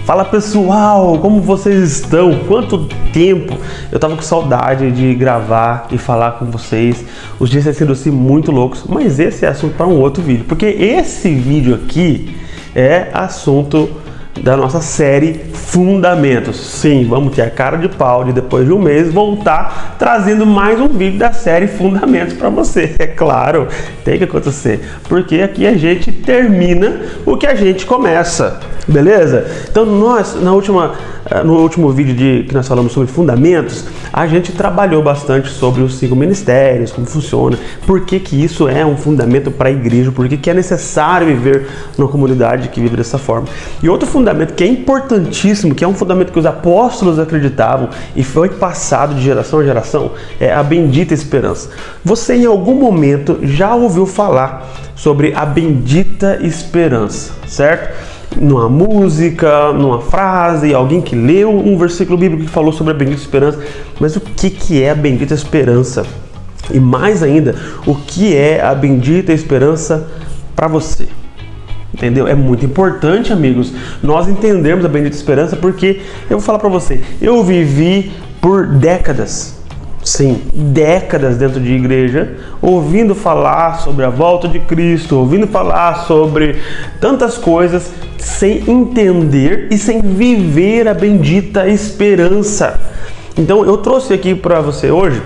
Fala pessoal, como vocês estão? Quanto tempo? Eu tava com saudade de gravar e falar com vocês. Os dias têm sido assim muito loucos, mas esse é assunto para um outro vídeo, porque esse vídeo aqui é assunto da nossa série Fundamentos. Sim, vamos ter a cara de pau de depois de um mês voltar trazendo mais um vídeo da série Fundamentos para você. É claro, tem que acontecer, porque aqui a gente termina o que a gente começa, beleza? Então nós, no último vídeo que nós falamos sobre fundamentos, a gente trabalhou bastante sobre os 5 ministérios, como funciona, por que isso é um fundamento para a igreja, por que é necessário viver numa comunidade que vive dessa forma. E outro fundamento que é importantíssimo, que é um fundamento que os apóstolos acreditavam e foi passado de geração a geração, é a bendita esperança. Você em algum momento já ouviu falar sobre a bendita esperança, certo? Numa música, numa frase, alguém que leu um versículo bíblico que falou sobre a bendita esperança. Mas o que é a bendita esperança? E mais ainda, o que é a bendita esperança para você? Entendeu? É muito importante, amigos, nós entendermos a bendita esperança, porque eu vou falar para você, eu vivi por décadas, sim, décadas dentro de igreja, ouvindo falar sobre a volta de Cristo, ouvindo falar sobre tantas coisas, sem entender e sem viver a bendita esperança. Então eu trouxe aqui para você hoje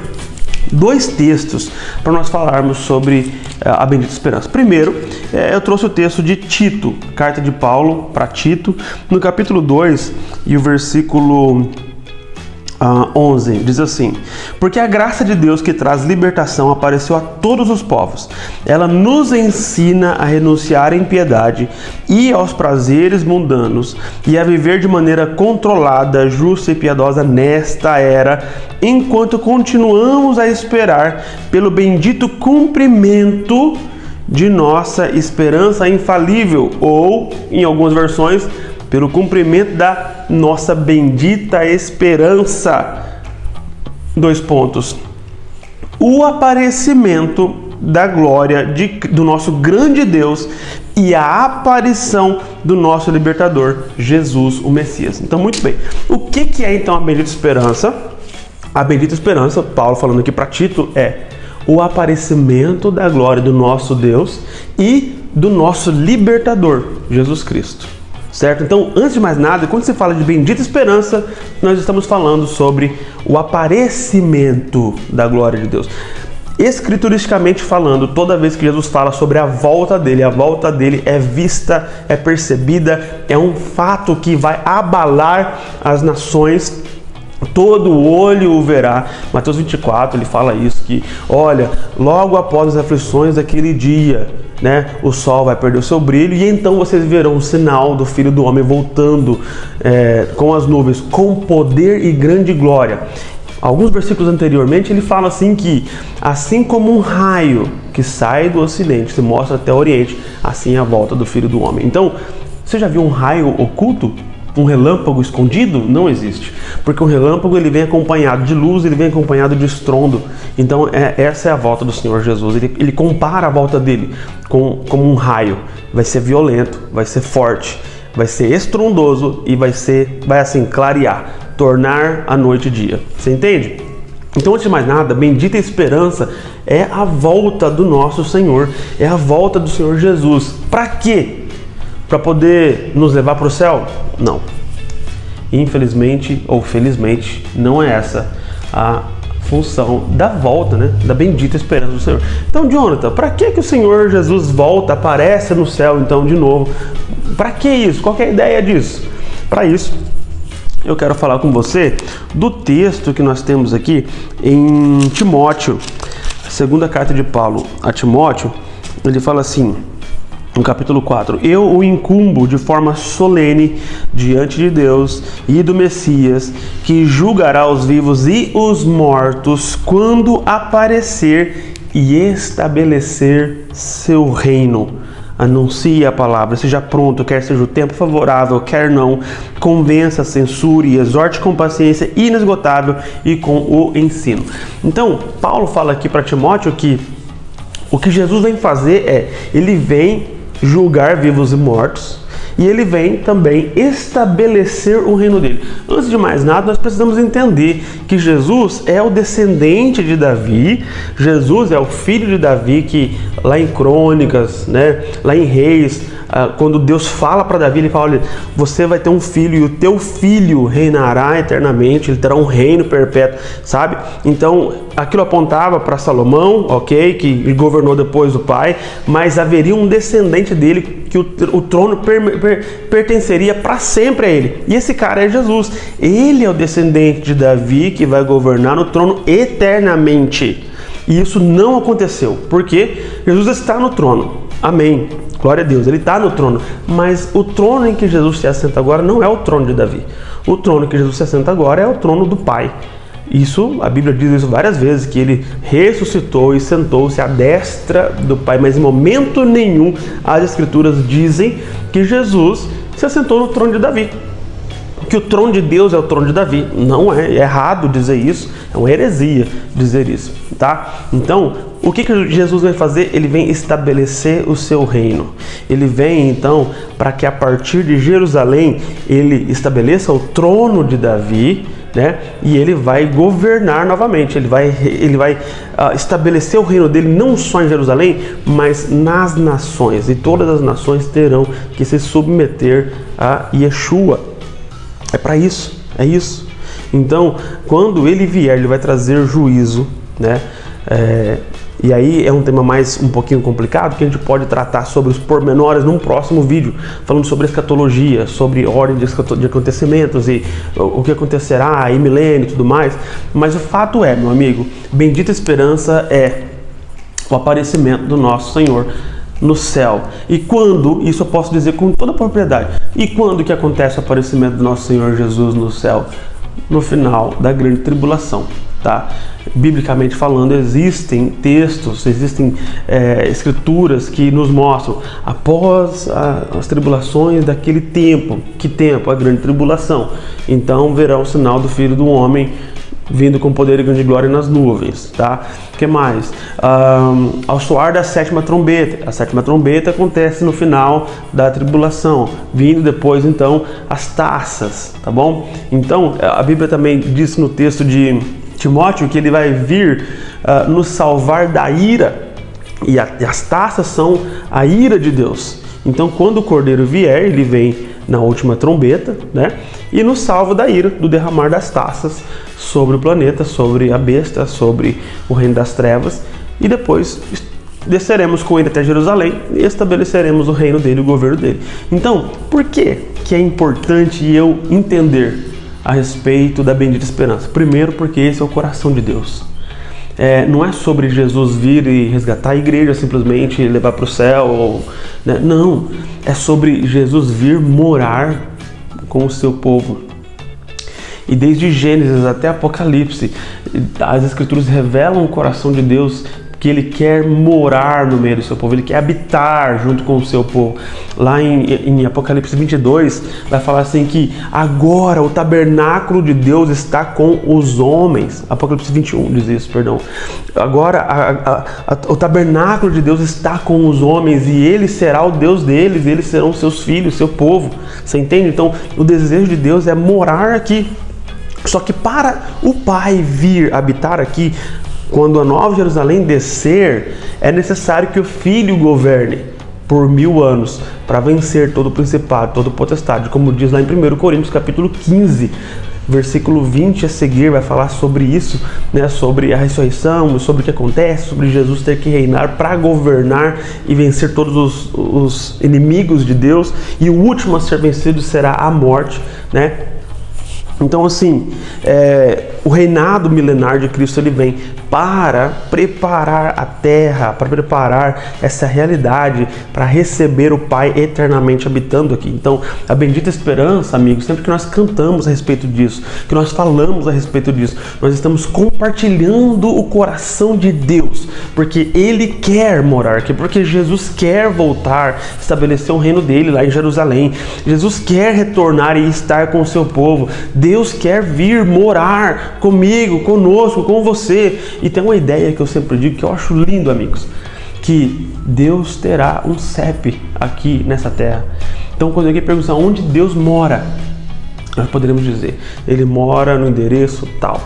2 textos para nós falarmos sobre a bendita esperança. Primeiro, eu trouxe o texto de Tito, carta de Paulo para Tito, no capítulo 2 e o versículo 11, diz assim: porque a graça de Deus que traz libertação apareceu a todos os povos. Ela nos ensina a renunciar à impiedade e aos prazeres mundanos e a viver de maneira controlada, justa e piedosa nesta era, enquanto continuamos a esperar pelo bendito cumprimento de nossa esperança infalível, ou, em algumas versões, pelo cumprimento da nossa bendita esperança. 2 pontos. O aparecimento da glória do nosso grande Deus e a aparição do nosso libertador, Jesus, o Messias. Então, muito bem. O que é então a bendita esperança? A bendita esperança, Paulo falando aqui para Tito, é o aparecimento da glória do nosso Deus e do nosso libertador, Jesus Cristo. Certo? Então, antes de mais nada, quando se fala de bendita esperança, nós estamos falando sobre o aparecimento da glória de Deus. Escrituristicamente falando, toda vez que Jesus fala sobre a volta dele é vista, é percebida, é um fato que vai abalar as nações. Todo olho o verá. Mateus 24, ele fala isso, que olha, logo após as aflições daquele dia, o sol vai perder o seu brilho e então vocês verão o sinal do Filho do Homem voltando com as nuvens, com poder e grande glória. Alguns versículos anteriormente ele fala assim que, assim como um raio que sai do ocidente se mostra até o oriente, assim é a volta do Filho do Homem. Então, você já viu um raio oculto? Um relâmpago escondido? Não existe, porque um relâmpago ele vem acompanhado de luz, ele vem acompanhado de estrondo. Então essa é a volta do Senhor Jesus. Ele compara a volta dele como um raio. Vai ser violento, vai ser forte, vai ser estrondoso e vai assim clarear, tornar a noite dia. Você entende? Então, antes de mais nada, bendita esperança é a volta do nosso Senhor, é a volta do Senhor Jesus. Para quê? Para poder nos levar para o céu? Não. Infelizmente ou felizmente, não é essa a função da volta, da bendita esperança do Senhor. Então, Jonathan, para que o Senhor Jesus volta, aparece no céu então de novo? Para que isso? Qual que é a ideia disso? Para isso, eu quero falar com você do texto que nós temos aqui em Timóteo, a segunda carta de Paulo a Timóteo. Ele fala assim, no capítulo 4, eu o incumbo de forma solene diante de Deus e do Messias, que julgará os vivos e os mortos quando aparecer e estabelecer seu reino. Anuncie a palavra, seja pronto, quer seja o tempo favorável, quer não, convença, censure, exorte com paciência inesgotável e com o ensino. Então, Paulo fala aqui para Timóteo que o que Jesus vem fazer ele vem julgar vivos e mortos, e ele vem também estabelecer o reino dele. Antes de mais nada, nós precisamos entender que Jesus é o descendente de Davi, Jesus é o filho de Davi, que lá em Crônicas, né, lá em Reis, quando Deus fala para Davi, ele fala: olha, você vai ter um filho e o teu filho reinará eternamente, ele terá um reino perpétuo, sabe? Então, aquilo apontava para Salomão, ok, que governou depois do pai, mas haveria um descendente dele, que o trono pertenceria para sempre a ele. E esse cara é Jesus. Ele é o descendente de Davi que vai governar no trono eternamente. E isso não aconteceu, porque Jesus está no trono. Amém. Glória a Deus, ele está no trono, mas o trono em que Jesus se assenta agora não é o trono de Davi. O trono em que Jesus se assenta agora é o trono do Pai. Isso, a Bíblia diz isso várias vezes, que ele ressuscitou e sentou-se à destra do Pai, mas em momento nenhum as Escrituras dizem que Jesus se assentou no trono de Davi. Que o trono de Deus é o trono de Davi. Não é errado dizer isso, é uma heresia dizer isso, tá? Então, o que Jesus vai fazer? Ele vem estabelecer o seu reino. Ele vem, então, para que a partir de Jerusalém, ele estabeleça o trono de Davi, né? E ele vai governar novamente. Ele vai estabelecer o reino dele não só em Jerusalém, mas nas nações. E todas as nações terão que se submeter a Yeshua. É para isso, é isso. Então, quando ele vier, ele vai trazer juízo, né? E aí é um tema um pouquinho complicado, que a gente pode tratar sobre os pormenores num próximo vídeo, falando sobre escatologia, sobre ordem de acontecimentos e o que acontecerá, e milênio e tudo mais. Mas o fato é, meu amigo, bendita esperança é o aparecimento do nosso Senhor no céu. E quando, isso eu posso dizer com toda a propriedade, e quando que acontece o aparecimento do nosso Senhor Jesus no céu? No final da grande tribulação, tá? Biblicamente falando, existem textos, existem escrituras que nos mostram após as tribulações daquele tempo. Que tempo? A grande tribulação. Então verão o sinal do Filho do Homem vindo com poder e grande glória nas nuvens, tá? O que mais? Ao soar da sétima trombeta. A sétima trombeta acontece no final da tribulação, vindo depois, então, as taças, tá bom? Então, a Bíblia também diz no texto de Timóteo que ele vai vir nos salvar da ira, e as taças são a ira de Deus. Então, quando o Cordeiro vier, ele vem na última trombeta, né? E nos salva da ira, do derramar das taças sobre o planeta, sobre a besta, sobre o reino das trevas, e depois desceremos com ele até Jerusalém e estabeleceremos o reino dele, o governo dele. Então, por que é importante eu entender a respeito da bendita esperança? Primeiro, porque esse é o coração de Deus. Não é sobre Jesus vir e resgatar a igreja, simplesmente levar para o céu, né? Não, é sobre Jesus vir morar com o seu povo. E desde Gênesis até Apocalipse, as Escrituras revelam o coração de Deus, que ele quer morar no meio do seu povo, ele quer habitar junto com o seu povo. Lá em Apocalipse 22, vai falar assim que agora o tabernáculo de Deus está com os homens. Apocalipse 21 diz isso, perdão. Agora o tabernáculo de Deus está com os homens e ele será o Deus deles, eles serão seus filhos, seu povo. Você entende? Então, o desejo de Deus é morar aqui. Só que para o Pai vir habitar aqui, quando a Nova Jerusalém descer, é necessário que o Filho governe por 1000 anos para vencer todo o principado, todo o potestade, como diz lá em 1 Coríntios capítulo 15, versículo 20 a seguir, vai falar sobre isso, né? Sobre a ressurreição, sobre o que acontece, sobre Jesus ter que reinar para governar e vencer todos os inimigos de Deus, e o último a ser vencido será a morte, né? Então, assim, o reinado milenar de Cristo, ele vem para preparar a terra, para preparar essa realidade, para receber o Pai eternamente habitando aqui. Então, a bendita esperança, amigos, sempre que nós cantamos a respeito disso, que nós falamos a respeito disso, nós estamos compartilhando o coração de Deus, porque Ele quer morar aqui, porque Jesus quer voltar, estabelecer o reino dele lá em Jerusalém. Jesus quer retornar e estar com o seu povo. Deus quer vir morar comigo, conosco, com você. E tem uma ideia que eu sempre digo, que eu acho lindo, amigos, que Deus terá um CEP aqui nessa terra. Então, quando alguém pergunta onde Deus mora, nós poderíamos dizer, Ele mora no endereço tal,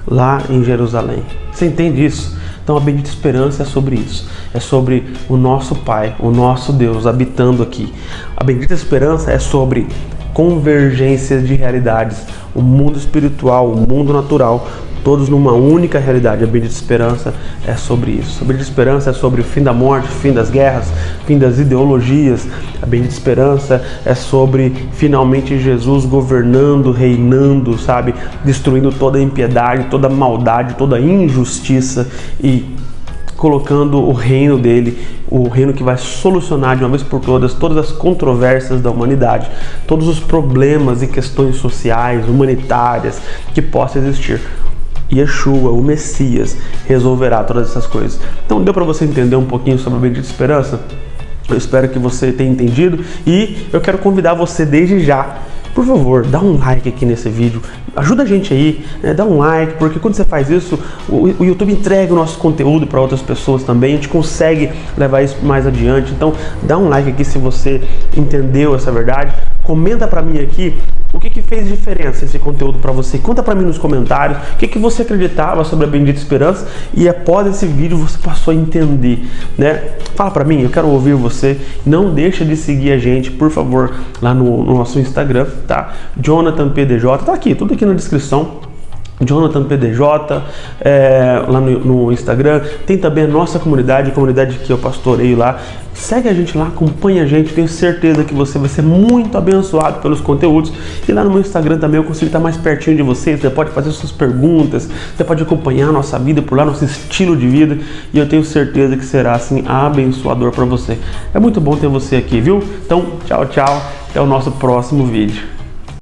lá em Jerusalém. Você entende isso? Então a bendita esperança é sobre isso. É sobre o nosso Pai, o nosso Deus habitando aqui. A bendita esperança é sobre convergência de realidades. O mundo espiritual, o mundo natural, todos numa única realidade. A bendita esperança é sobre isso. A bendita esperança é sobre o fim da morte, fim das guerras, fim das ideologias. A bendita esperança é sobre finalmente Jesus governando, reinando, sabe? Destruindo toda a impiedade, toda a maldade, toda a injustiça e colocando o reino dele, o reino que vai solucionar de uma vez por todas as controvérsias da humanidade, todos os problemas e questões sociais, humanitárias que possam existir. Yeshua, o Messias, resolverá todas essas coisas. Então deu para você entender um pouquinho sobre a bendita esperança? Eu espero que você tenha entendido e eu quero convidar você desde já, por favor, dá um like aqui nesse vídeo, ajuda a gente aí, né? Dá um like, porque quando você faz isso, o YouTube entrega o nosso conteúdo para outras pessoas também, a gente consegue levar isso mais adiante. Então dá um like aqui se você entendeu essa verdade, comenta para mim aqui o que fez diferença esse conteúdo para você. Conta para mim nos comentários o que você acreditava sobre a bendita esperança e após esse vídeo você passou a entender, né? Fala para mim, eu quero ouvir você. Não deixa de seguir a gente, por favor, lá no nosso Instagram, tá? Jonathan PDJ, tá aqui, tudo aqui na descrição. Jonathan PDJ, lá no Instagram. Tem também a nossa comunidade, a comunidade que eu pastoreio lá. Segue a gente lá, acompanha a gente, tenho certeza que você vai ser muito abençoado pelos conteúdos. E lá no meu Instagram também eu consigo estar mais pertinho de você pode fazer suas perguntas, você pode acompanhar a nossa vida por lá, nosso estilo de vida, e eu tenho certeza que será assim abençoador para você. É muito bom ter você aqui, viu? Então, tchau, tchau, até o nosso próximo vídeo.